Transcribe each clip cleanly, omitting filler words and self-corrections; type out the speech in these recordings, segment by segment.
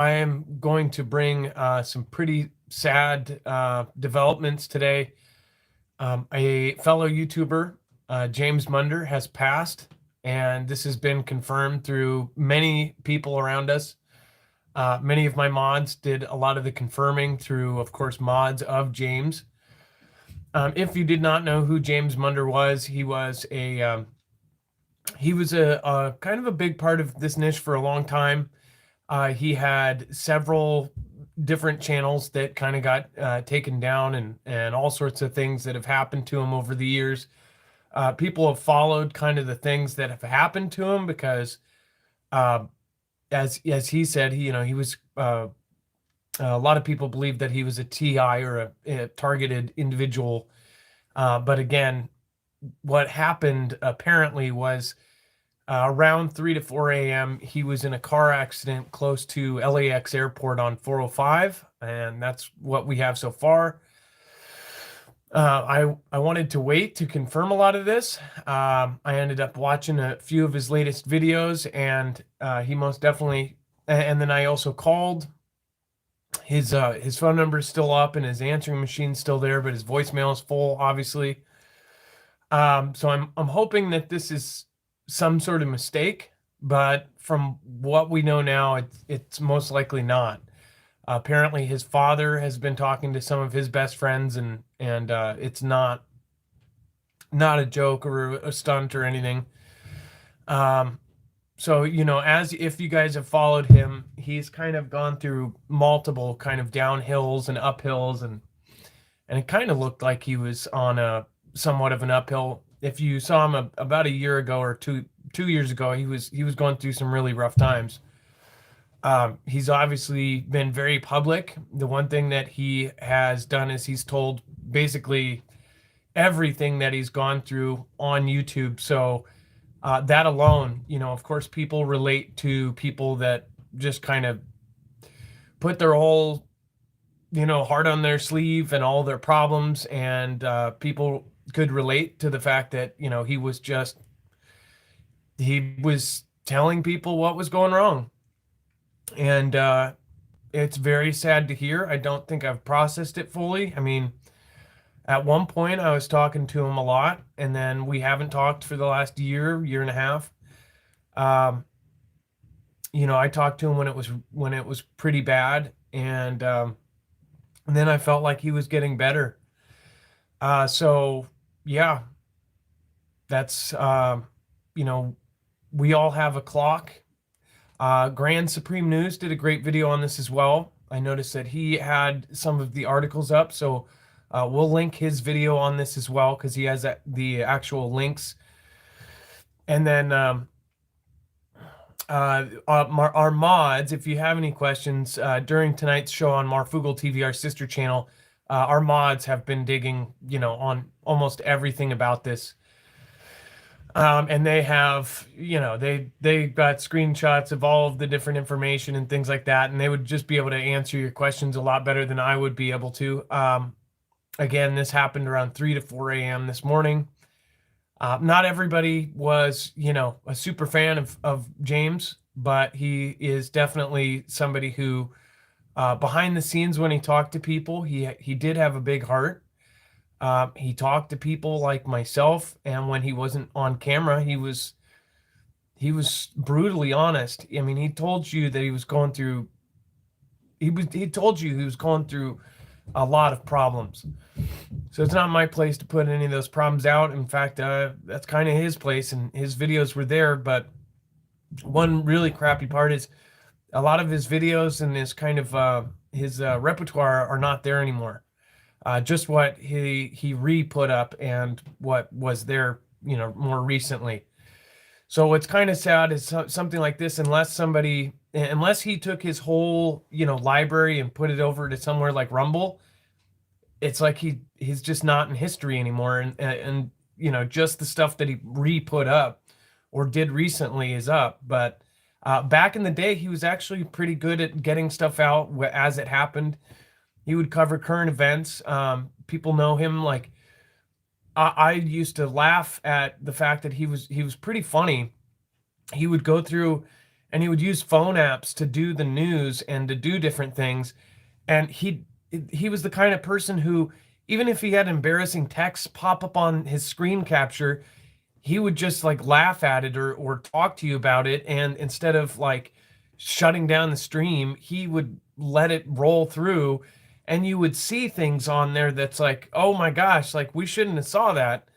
I am going to bring some pretty sad developments today. A fellow YouTuber, James Munder, has passed, and this has been confirmed through many people around us. Many of my mods did a lot of the confirming through, of course, mods of James. If you did not know who James Munder was, he was a kind of a big part of this niche for a long time. He had several different channels that kind of got taken down, and all sorts of things that have happened to him over the years. People have followed kind of the things that have happened to him because, uh, as he said, he was. A lot of people believe that he was a TI or a targeted individual, but again, what happened apparently was around 3 to 4 a.m., he was in a car accident close to LAX airport on 405, and that's what we have so far. I wanted to wait to confirm a lot of this. I ended up watching a few of his latest videos, and he most definitely. And then I also called. His phone number is still up, and his answering machine's still there, but his voicemail is full, obviously. So I'm hoping that this is some sort of mistake, but from what we know now, it's most likely not. Apparently, his father has been talking to some of his best friends, and it's not a joke or a stunt or anything. So as if you guys have followed him, he's kind of gone through multiple kind of downhills and uphills, and it kind of looked like he was on a somewhat of an uphill. If you saw him about a year ago or two years ago, he was going through some really rough times. He's obviously been very public. The one thing that he has done is he's told basically everything that he's gone through on YouTube. So that alone, of course, people relate to people that just kind of put their whole, heart on their sleeve and all their problems, and people could relate to the fact that he was telling people what was going wrong, and it's very sad to hear. I don't think I've processed it fully. I mean, at one point I was talking to him a lot, and then we haven't talked for the last year and a half. um, I talked to him when it was pretty bad, and then I felt like he was getting better. So yeah, that's we all have a clock. Grand Supreme News did a great video on this as well. I noticed that he had some of the articles up, so we'll link his video on this as well because he has the actual links. And then our mods, if you have any questions during tonight's show on Marfoogle TV, our sister channel, our mods have been digging, on almost everything about this. And they have, they got screenshots of all of the different information and things like that, and they would just be able to answer your questions a lot better than I would be able to. Again, this happened around 3 to 4 a.m. this morning. Not everybody was, a super fan of James, but he is definitely somebody who, behind the scenes, when he talked to people, he did have a big heart. He talked to people like myself, and when he wasn't on camera, he was brutally honest. I mean, he told you that he was going through. He told you he was going through a lot of problems. So it's not my place to put any of those problems out. In fact, that's kind of his place, and his videos were there. But one really crappy part is a lot of his videos and his kind of his repertoire are not there anymore. Just what he re-put up and what was there, more recently. So what's kind of sad is something like this, unless he took his whole, library and put it over to somewhere like Rumble, it's like he's just not in history anymore. And just the stuff that he re-put up or did recently is up. But back in the day, he was actually pretty good at getting stuff out as it happened. He would cover current events. People know him. Like I used to laugh at the fact that he was pretty funny. He would go through and he would use phone apps to do the news and to do different things. And he was the kind of person who, even if he had embarrassing text pop up on his screen capture, he would just like laugh at it or talk to you about it. And instead of like shutting down the stream, he would let it roll through, and you would see things on there that's like, oh my gosh, like we shouldn't have saw that.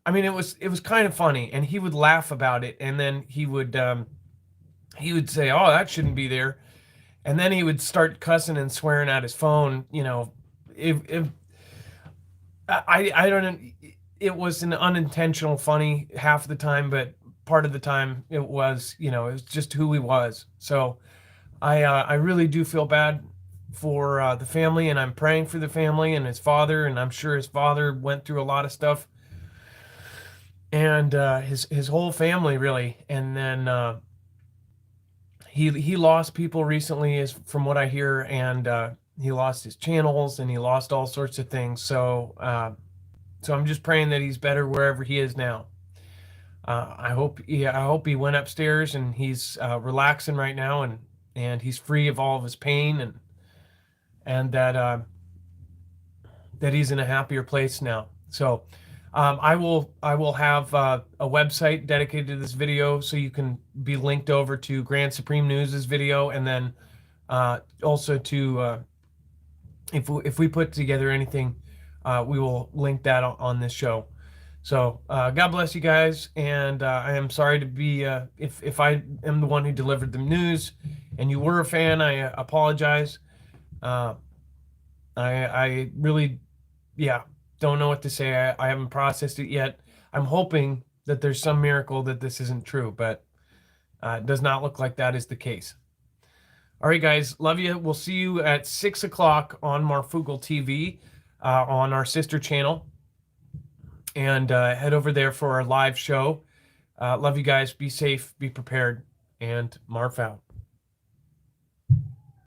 I mean, it was kind of funny, and he would laugh about it, and then he would say, oh, that shouldn't be there, and then he would start cussing and swearing at his phone. If I don't know, it was an unintentional funny half the time, but part of the time it was, it was just who he was. So I really do feel bad for the family, and I'm praying for the family and his father, and I'm sure his father went through a lot of stuff, and his whole family really. And then he lost people recently, is from what I hear, and he lost his channels, and he lost all sorts of things. So I'm just praying that he's better wherever he is now. I hope he went upstairs and he's relaxing right now, and he's free of all of his pain, and that he's in a happier place now. So I will have a website dedicated to this video, so you can be linked over to Grand Supreme News's video, and then also to if we put together anything, we will link that on this show. So God bless you guys, and I am sorry to be if I am the one who delivered the news and you were a fan. I apologize. I really, don't know what to say. I haven't processed it yet. I'm hoping that there's some miracle that this isn't true, but it does not look like that is the case. All right, guys, love you. We'll see you at 6 o'clock on Marfoogle TV, on our sister channel, and head over there for our live show. Love you guys. Be safe, be prepared, and Marf out.